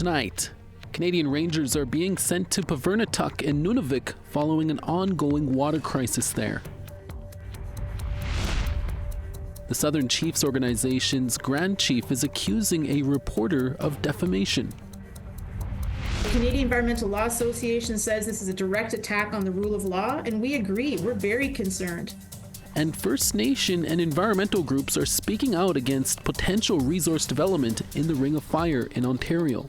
tonight. Canadian Rangers are being sent to Puvirnituq in Nunavik following an ongoing water crisis there. The Southern Chiefs Organization's Grand Chief is accusing a reporter of defamation. The Canadian Environmental Law Association says this is a direct attack on the rule of law, and we agree. We're very concerned. And First Nation and environmental groups are speaking out against potential resource development in the Ring of Fire in Ontario.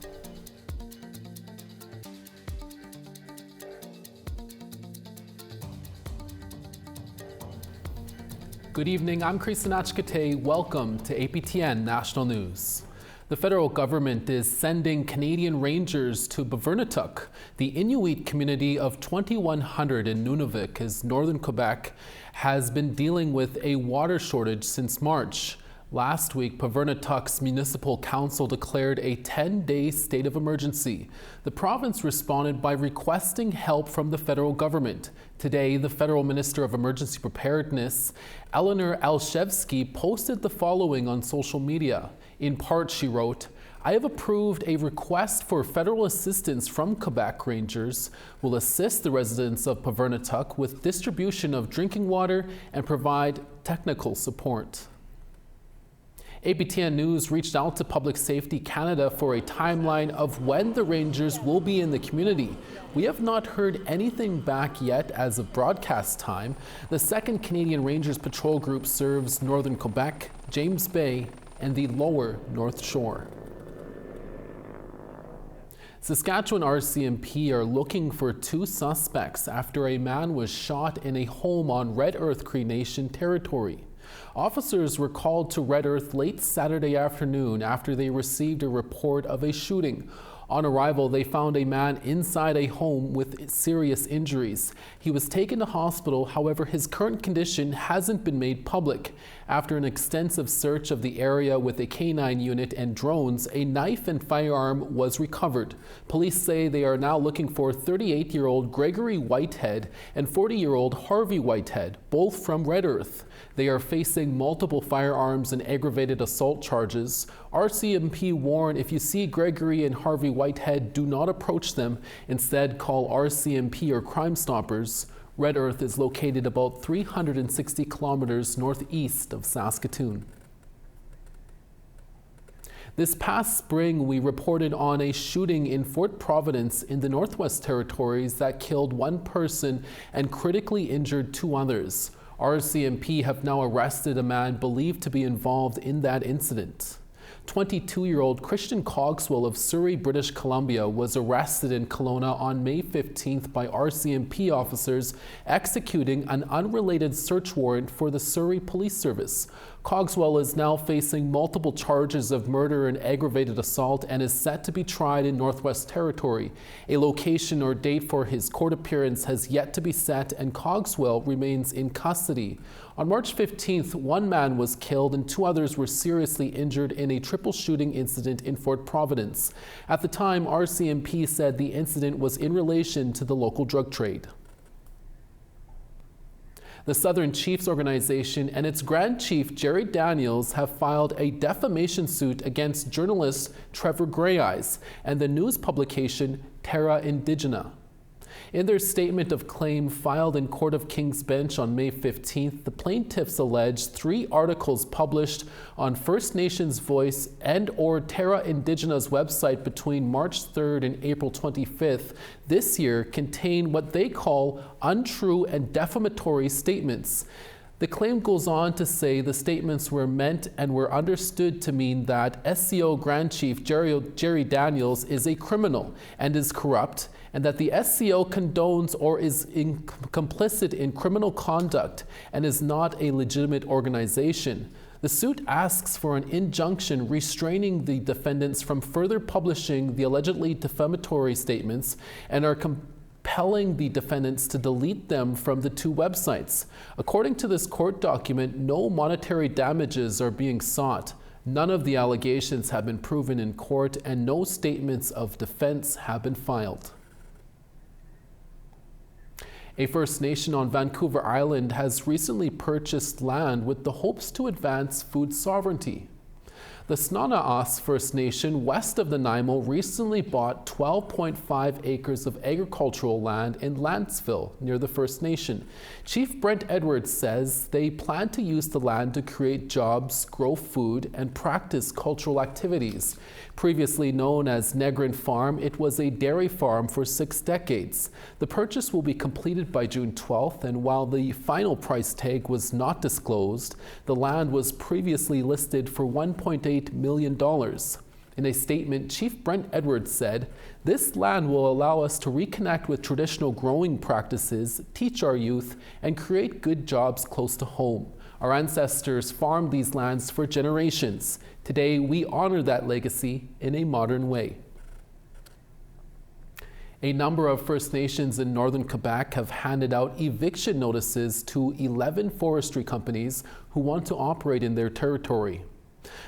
Good evening, I'm Chris Nachkate. Welcome to APTN National News. The federal government is sending Canadian Rangers to Puvirnituq, the Inuit community of 2,100 in Nunavik, as northern Quebec has been dealing with a water shortage since March. Last week, Puvirnituq's municipal council declared a 10-day state of emergency. The province responded by requesting help from the federal government. Today, the federal minister of emergency preparedness, Eleanor Alshevsky, posted the following on social media. In part, she wrote, "I have approved a request for federal assistance from Quebec Rangers, will assist the residents of Puvirnituq with distribution of drinking water and provide technical support." APTN News reached out to Public Safety Canada for a timeline of when the Rangers will be in the community. We have not heard anything back yet as of broadcast time. The 2nd Canadian Rangers Patrol Group serves northern Quebec, James Bay, and the lower North Shore. Saskatchewan RCMP are looking for 2 suspects after a man was shot in a home on Red Earth Cree Nation territory. Officers were called to Red Earth late Saturday afternoon after they received a report of a shooting. On arrival, they found a man inside a home with serious injuries. He was taken to hospital, however, his current condition hasn't been made public. After an extensive search of the area with a canine unit and drones, a knife and firearm was recovered. Police say they are now looking for 38-year-old Gregory Whitehead and 40-year-old Harvey Whitehead, both from Red Earth. They are facing multiple firearms and aggravated assault charges. RCMP warn if you see Gregory and Harvey Whitehead, do not approach them. Instead, call RCMP or Crime Stoppers. Red Earth is located about 360 kilometers northeast of Saskatoon. This past spring, we reported on a shooting in Fort Providence in the Northwest Territories that killed 1 person and critically injured 2 others. RCMP have now arrested a man believed to be involved in that incident. 22-year-old Christian Cogswell of Surrey, British Columbia, was arrested in Kelowna on May 15th by RCMP officers executing an unrelated search warrant for the Surrey Police Service. Cogswell is now facing multiple charges of murder and aggravated assault and is set to be tried in Northwest Territory. A location or date for his court appearance has yet to be set, and Cogswell remains in custody. On March 15th, 1 man was killed and 2 others were seriously injured in a triple shooting incident in Fort Providence. At the time, RCMP said the incident was in relation to the local drug trade. The Southern Chiefs Organization and its Grand Chief, Jerry Daniels, have filed a defamation suit against journalist Trevor Greyeyes and the news publication Terra Indigena. In their statement of claim filed in Court of King's Bench on May 15th, the plaintiffs allege 3 articles published on First Nations Voice and/or Terra Indigena's website between March 3rd and April 25th this year contain what they call untrue and defamatory statements. The claim goes on to say the statements were meant and were understood to mean that SCO Grand Chief Jerry Daniels is a criminal and is corrupt, and that the SCO condones or is complicit in criminal conduct and is not a legitimate organization. The suit asks for an injunction restraining the defendants from further publishing the allegedly defamatory statements and are compelling the defendants to delete them from the 2 websites. According to this court document, no monetary damages are being sought. None of the allegations have been proven in court, and no statements of defense have been filed. A First Nation on Vancouver Island has recently purchased land with the hopes to advance food sovereignty. The Snana'as First Nation west of Nanaimo recently bought 12.5 acres of agricultural land in Lantzville, near the First Nation. Chief Brent Edwards says they plan to use the land to create jobs, grow food, and practice cultural activities. Previously known as Negrin Farm, it was a dairy farm for 6 decades. The purchase will be completed by June 12th, and while the final price tag was not disclosed, the land was previously listed for $1.8 million. In a statement, Chief Brent Edwards said, "This land will allow us to reconnect with traditional growing practices, teach our youth, and create good jobs close to home. Our ancestors farmed these lands for generations. Today, we honor that legacy in a modern way." A number of First Nations in northern Quebec have handed out eviction notices to 11 forestry companies who want to operate in their territory.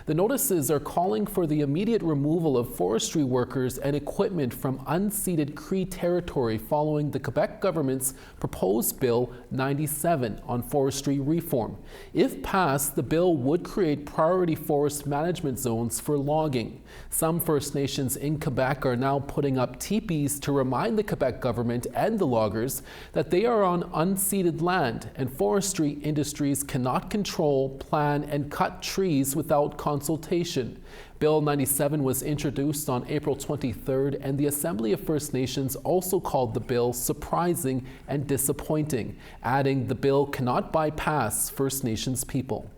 The notices are calling for the immediate removal of forestry workers and equipment from unceded Cree territory following the Quebec government's proposed Bill 97 on forestry reform. If passed, the bill would create priority forest management zones for logging. Some First Nations in Quebec are now putting up teepees to remind the Quebec government and the loggers that they are on unceded land and forestry industries cannot control, plan, and cut trees without consultation. Bill 97 was introduced on April 23rd, and the Assembly of First Nations also called the bill surprising and disappointing, adding the bill cannot bypass First Nations people.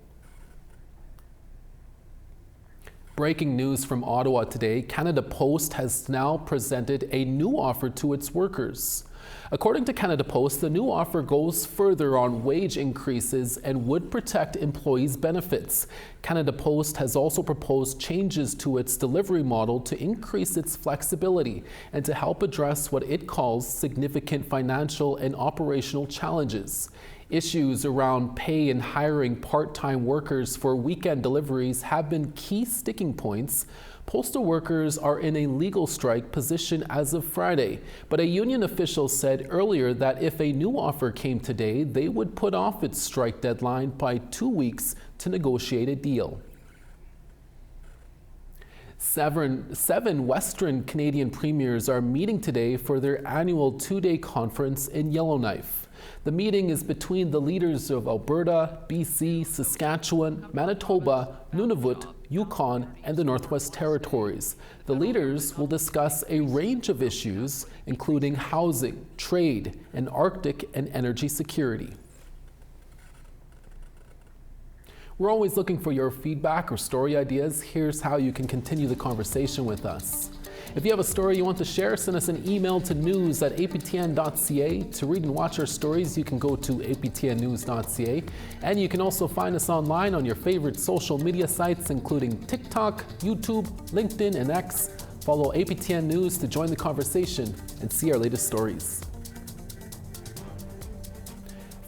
Breaking news from Ottawa today, Canada Post has now presented a new offer to its workers. According to Canada Post, the new offer goes further on wage increases and would protect employees' benefits. Canada Post has also proposed changes to its delivery model to increase its flexibility and to help address what it calls significant financial and operational challenges. Issues around pay and hiring part-time workers for weekend deliveries have been key sticking points. Postal workers are in a legal strike position as of Friday, but a union official said earlier that if a new offer came today, they would put off its strike deadline by 2 weeks to negotiate a deal. Seven Western Canadian premiers are meeting today for their annual 2-day conference in Yellowknife. The meeting is between the leaders of Alberta, BC, Saskatchewan, Manitoba, Nunavik, Yukon, and the Northwest Territories. The leaders will discuss a range of issues, including housing, trade, and Arctic and energy security. We're always looking for your feedback or story ideas. Here's how you can continue the conversation with us. If you have a story you want to share, send us an email to news@aptn.ca. To read and watch our stories, you can go to aptnnews.ca. And you can also find us online on your favorite social media sites, including TikTok, YouTube, LinkedIn, and X. Follow APTN News to join the conversation and see our latest stories.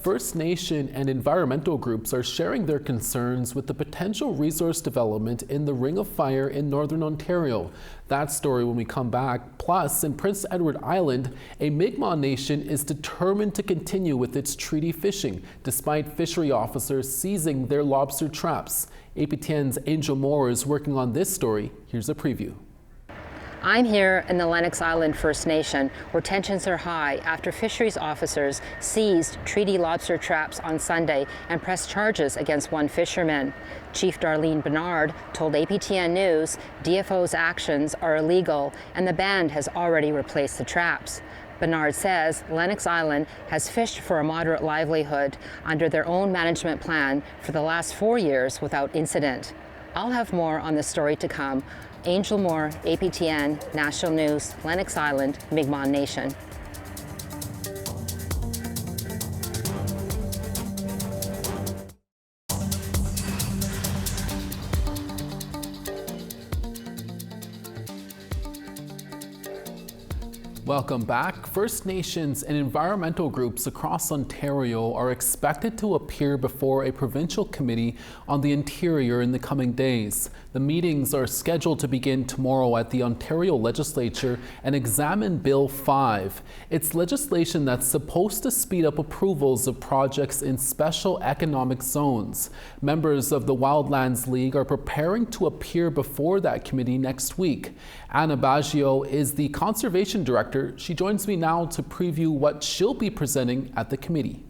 First Nation and environmental groups are sharing their concerns with the potential resource development in the Ring of Fire in Northern Ontario. That story when we come back. Plus, in Prince Edward Island, a Mi'kmaq nation is determined to continue with its treaty fishing, despite fishery officers seizing their lobster traps. APTN's Angel Moore is working on this story. Here's a preview. I'm here in the Lennox Island First Nation, where tensions are high after fisheries officers seized treaty lobster traps on Sunday and pressed charges against one fisherman. Chief Darlene Bernard told APTN News DFO's actions are illegal and the band has already replaced the traps. Bernard says Lennox Island has fished for a moderate livelihood under their own management plan for the last 4 years without incident. I'll have more on the story to come. Angel Moore, APTN National News, Lennox Island, Mi'kmaq Nation. Welcome back. First Nations and environmental groups across Ontario are expected to appear before a provincial committee on the interior in the coming days. The meetings are scheduled to begin tomorrow at the Ontario Legislature and examine Bill 5. It's legislation that's supposed to speed up approvals of projects in special economic zones. Members of the Wildlands League are preparing to appear before that committee next week. Anna Baggio is the Conservation Director. She joins me now to preview what she'll be presenting at the committee.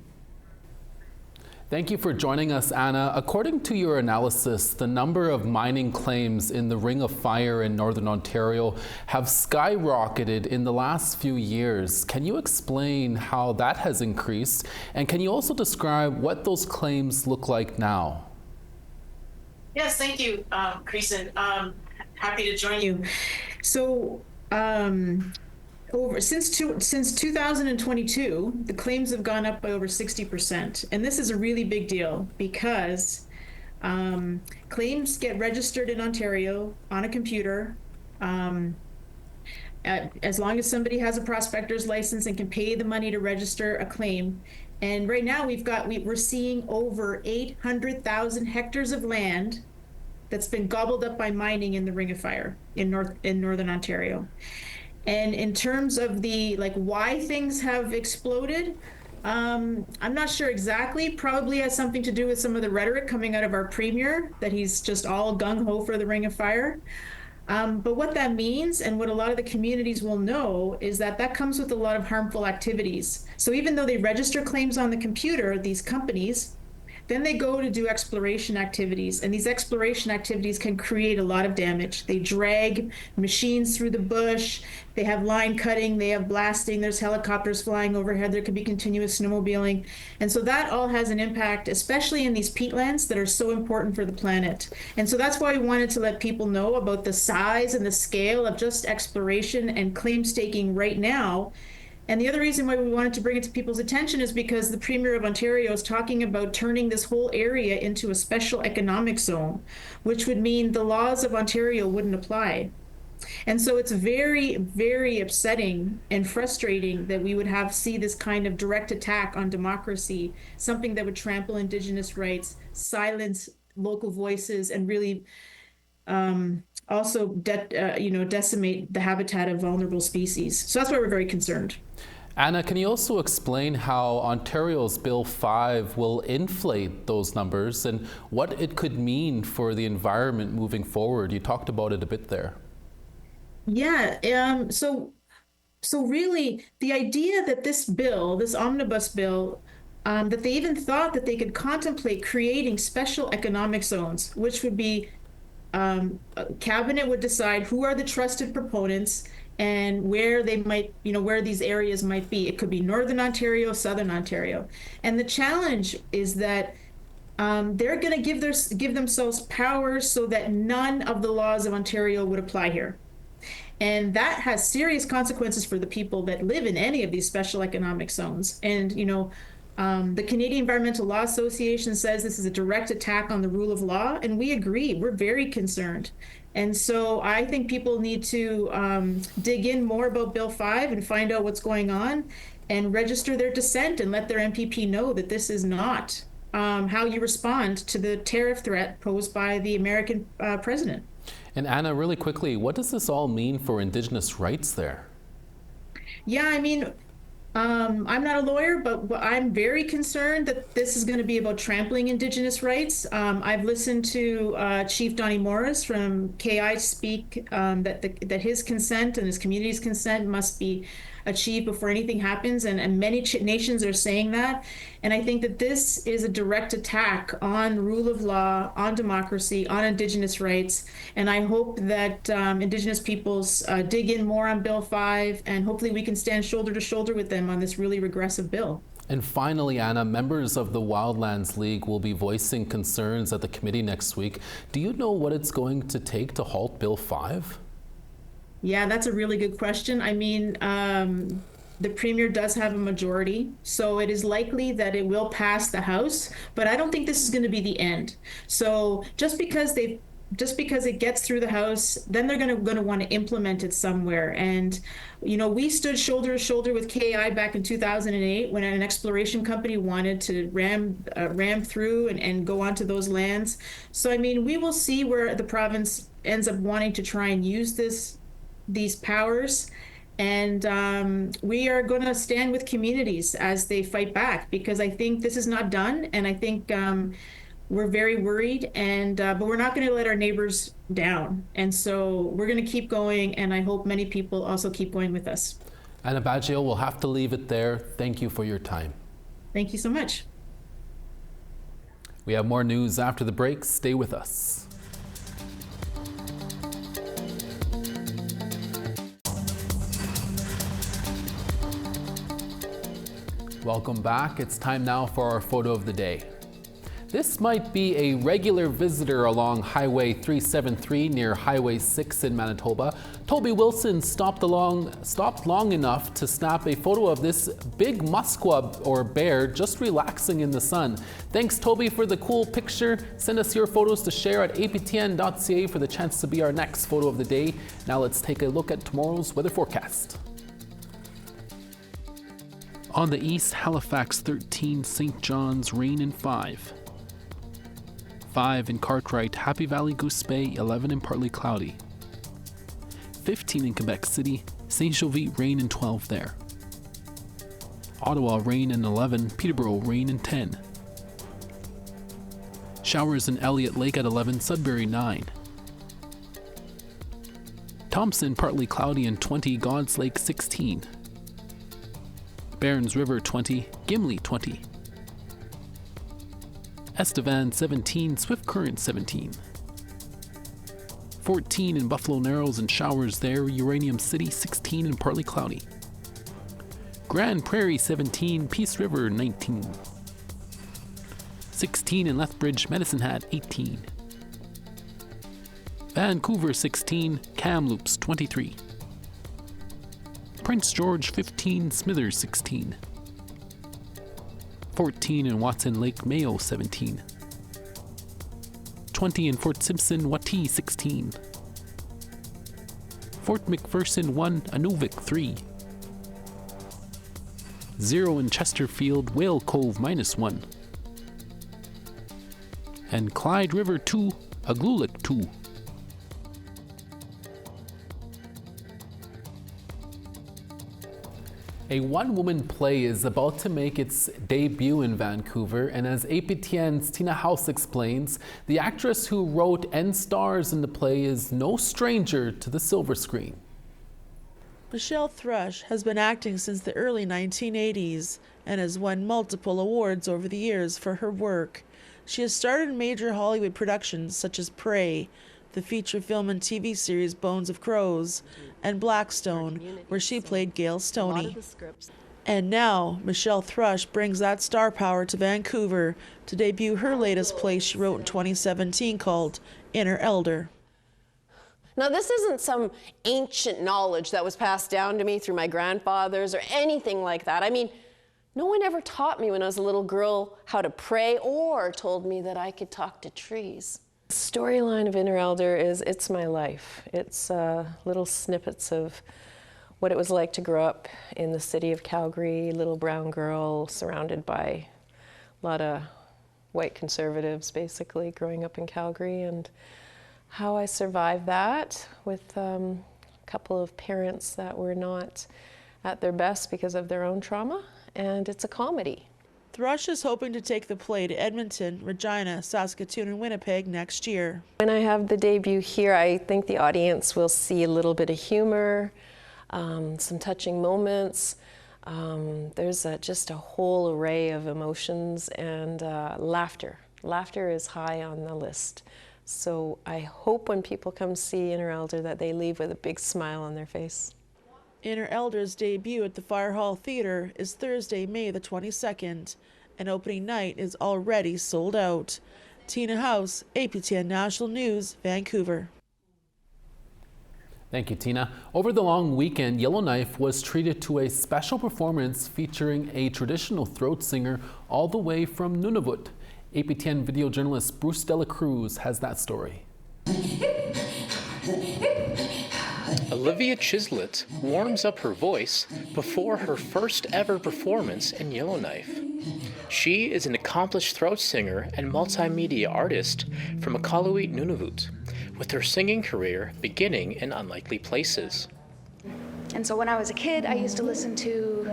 Thank you for joining us, Anna. According to your analysis, the number of mining claims in the Ring of Fire in Northern Ontario have skyrocketed in the last few years. Can you explain how that has increased? And can you also describe what those claims look like now? Yes, thank you, Creason. Happy to join you. So, since 2022, the claims have gone up by over 60%. And this is a really big deal because claims get registered in Ontario on a computer as long as somebody has a prospector's license and can pay the money to register a claim. And right now we're seeing over 800,000 hectares of land that's been gobbled up by mining in the Ring of Fire in Northern Ontario. And in terms of the why things have exploded, I'm not sure exactly. Probably has something to do with some of the rhetoric coming out of our premier, that he's just all gung-ho for the Ring of Fire. But what that means, and what a lot of the communities will know, is that that comes with a lot of harmful activities. So even though they register claims on the computer, these companies, then they go to do exploration activities, and these exploration activities can create a lot of damage. They drag machines through the bush, they have line cutting, they have blasting, there's helicopters flying overhead, there could be continuous snowmobiling. And so that all has an impact, especially in these peatlands that are so important for the planet. And so that's why we wanted to let people know about the size and the scale of just exploration and claim staking right now. And the other reason why we wanted to bring it to people's attention is because the Premier of Ontario is talking about turning this whole area into a special economic zone, which would mean the laws of Ontario wouldn't apply. And so it's very, very upsetting and frustrating that we would see this kind of direct attack on democracy, something that would trample Indigenous rights, silence local voices, and really also decimate the habitat of vulnerable species. So that's why we're very concerned. Anna, can you also explain how Ontario's Bill 5 will inflate those numbers and what it could mean for the environment moving forward? You talked about it a bit there. Yeah, so really the idea that this bill, this omnibus bill, that they even thought that they could contemplate creating special economic zones, which would be cabinet would decide who are the trusted proponents and where they might, where these areas might be. It could be Northern Ontario, Southern Ontario. And the challenge is that they're going to give themselves powers so that none of the laws of Ontario would apply here. And that has serious consequences for the people that live in any of these special economic zones. And, the Canadian Environmental Law Association says this is a direct attack on the rule of law, and we agree. We're very concerned. And so I think people need to dig in more about Bill 5 and find out what's going on and register their dissent and let their MPP know that this is not how you respond to the tariff threat posed by the American president. And Anna, really quickly, what does this all mean for Indigenous rights there? Yeah, I mean, I'm not a lawyer, but I'm very concerned that this is going to be about trampling Indigenous rights. I've listened to Chief Donnie Morris from KI speak that his consent and his community's consent must be achieved before anything happens, and many nations are saying that. And I think that this is a direct attack on rule of law, on democracy, on Indigenous rights. And I hope that Indigenous peoples dig in more on Bill 5, and hopefully we can stand shoulder to shoulder with them on this really regressive bill. And finally, Anna, members of the Wildlands League will be voicing concerns at the committee next week. Do you know what it's going to take to halt Bill 5? Yeah, that's a really good question. I mean, the Premier does have a majority, so it is likely that it will pass the House, but I don't think this is going to be the end. So just because they've just because it gets through the House, then they're going to want to implement it somewhere. And, we stood shoulder to shoulder with KI back in 2008 when an exploration company wanted to ram through and go onto those lands. So, I mean, we will see where the province ends up wanting to try and use these powers. And we are going to stand with communities as they fight back, because I think this is not done. And I think we're very worried, but we're not going to let our neighbors down. And so we're going to keep going, and I hope many people also keep going with us. Anna Baggio, we'll have to leave it there. Thank you for your time. Thank you so much. We have more news after the break. Stay with us. Welcome back. It's time now for our photo of the day. This might be a regular visitor along Highway 373 near Highway 6 in Manitoba. Toby Wilson stopped long enough to snap a photo of this big musquab or bear just relaxing in the sun. Thanks, Toby, for the cool picture. Send us your photos to share at aptn.ca for the chance to be our next photo of the day. Now let's take a look at tomorrow's weather forecast. On the east, Halifax 13, St. John's rain and 5. 5 in Cartwright, Happy Valley, Goose Bay 11 and partly cloudy. 15 in Quebec City, Saint Jovite rain and 12 there. Ottawa rain and 11, Peterborough rain and 10. Showers in Elliott Lake at 11, Sudbury 9. Thompson partly cloudy and 20, God's Lake 16. Barons River 20, Gimli 20. Estevan 17, Swift Current 17. 14 in Buffalo Narrows and showers there, Uranium City 16 and partly cloudy. Grand Prairie 17, Peace River 19. 16 in Lethbridge, Medicine Hat 18. Vancouver 16, Kamloops 23. Prince George 15, Smithers 16. 14 in Watson Lake, Mayo 17. 20 in Fort Simpson, Watee 16. Fort McPherson 1, Nunavik 3. 0 in Chesterfield, Whale Cove -1. And Clyde River 2, Aglulik 2. A one-woman play is about to make its debut in Vancouver, and as APTN's Tina House explains, the actress who wrote and stars in the play is no stranger to the silver screen. Michelle Thrush has been acting since the early 1980s and has won multiple awards over the years for her work. She has starred in major Hollywood productions such as Prey, the feature film and TV series Bones of Crows, and Blackstone, where she played Gail Stoney. And now, Michelle Thrush brings that star power to Vancouver to debut her latest play she wrote in 2017 called Inner Elder. Now, this isn't some ancient knowledge that was passed down to me through my grandfathers or anything like that. I mean, no one ever taught me when I was a little girl how to pray or told me that I could talk to trees. The storyline of Inner Elder is it's my life. It's little snippets of what it was like to grow up in the city of Calgary, little brown girl surrounded by a lot of white conservatives, basically, growing up in Calgary, and how I survived that with a couple of parents that were not at their best because of their own trauma, and it's a comedy. Thrush is hoping to take the play to Edmonton, Regina, Saskatoon, and Winnipeg next year. When I have the debut here, I think the audience will see a little bit of humor, some touching moments. There's just a whole array of emotions and laughter. Laughter is high on the list. So I hope when people come see Inner Elder that they leave with a big smile on their face. Inner Elder's debut at the Fire Hall Theatre is Thursday, May the 22nd, and opening night is already sold out. Tina House, APTN National News, Vancouver. Thank you, Tina. Over the long weekend, Yellowknife was treated to a special performance featuring a traditional throat singer all the way from Nunavik. APTN video journalist Bruce Dela Cruz has that story. Olivia Chislett warms up her voice before her first ever performance in Yellowknife. She is an accomplished throat singer and multimedia artist from Iqaluit, Nunavik, with her singing career beginning in unlikely places. And so when I was a kid, I used to listen to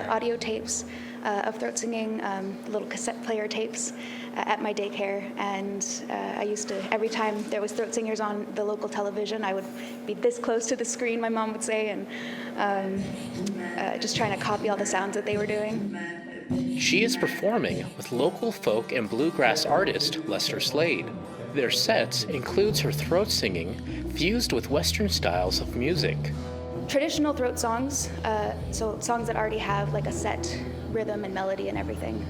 audio tapes of throat singing, little cassette player tapes at my daycare. And I used to, every time there was throat singers on the local television, I would be this close to the screen, my mom would say, and just trying to copy all the sounds that they were doing. She is performing with local folk and bluegrass artist Lester Slade. Their set includes her throat singing fused with Western styles of music. Traditional throat songs, so songs that already have like a set rhythm and melody and everything.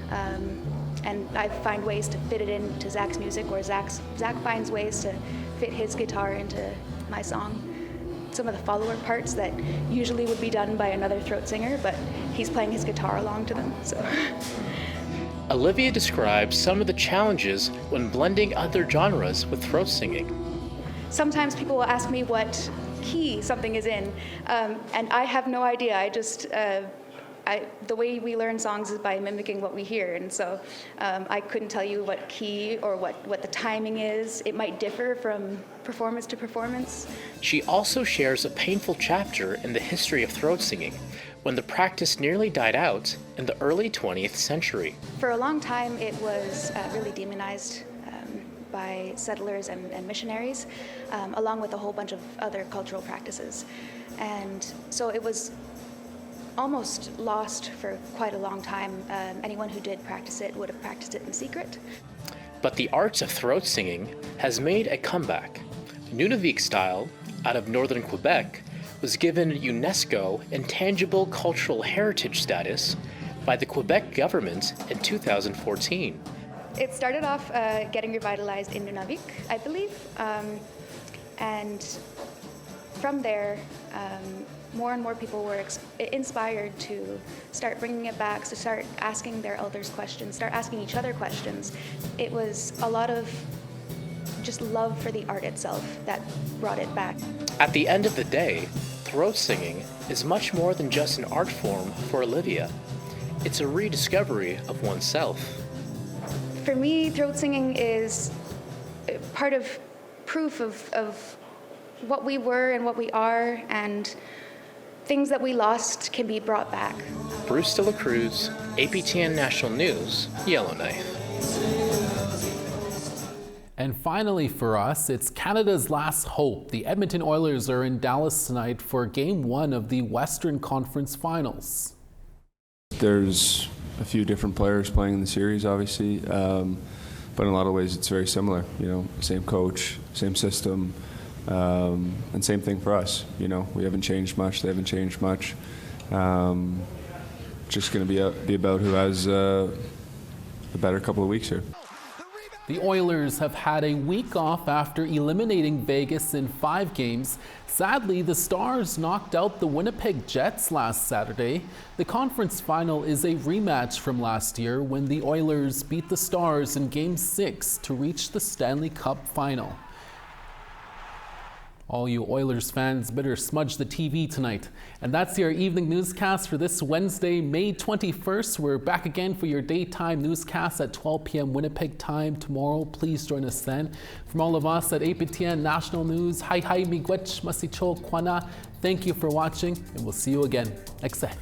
And I find ways to fit it into Zach's music, or Zach finds ways to fit his guitar into my song. Some of the follower parts that usually would be done by another throat singer, but he's playing his guitar along to them. So. Olivia describes some of the challenges when blending other genres with throat singing. Sometimes people will ask me what key something is in, and I have no idea. I just, the way we learn songs is by mimicking what we hear, and so I couldn't tell you what key or what the timing is. It might differ from performance to performance. She also shares a painful chapter in the history of throat singing, when the practice nearly died out in the early 20th century. For a long time, it was really demonized by settlers and missionaries, along with a whole bunch of other cultural practices. And so it was almost lost for quite a long time. Anyone who did practice it would have practiced it in secret. But the art of throat singing has made a comeback. Nunavik style, out of northern Quebec, was given UNESCO Intangible Cultural Heritage status by the Quebec government in 2014. It started off getting revitalized in Nunavik, I believe, and from there, more and more people were inspired to start bringing it back, to start asking their elders questions, start asking each other questions. It was a lot of just love for the art itself that brought it back. At the end of the day, throat singing is much more than just an art form for Olivia. It's a rediscovery of oneself. For me, throat singing is part of proof of what we were and what we are, and things that we lost can be brought back. Bruce De La Cruz, APTN National News, Yellowknife. And finally for us, it's Canada's last hope. The Edmonton Oilers are in Dallas tonight for Game 1 of the Western Conference Finals. There's a few different players playing in the series, obviously, but in a lot of ways it's very similar. You know, same coach, same system, and same thing for us. You know, we haven't changed much, they haven't changed much. Just going to be about who has a better couple of weeks here. The Oilers have had a week off after eliminating Vegas in 5 games. Sadly, the Stars knocked out the Winnipeg Jets last Saturday. The conference final is a rematch from last year when the Oilers beat the Stars in Game 6 to reach the Stanley Cup final. All you Oilers fans better smudge the TV tonight. And that's your evening newscast for this Wednesday, May 21st. We're back again for your daytime newscast at 12 p.m. Winnipeg time tomorrow. Please join us then. From all of us at APTN National News, hi miigwech masicho kwana. Thank you for watching, and we'll see you again next time.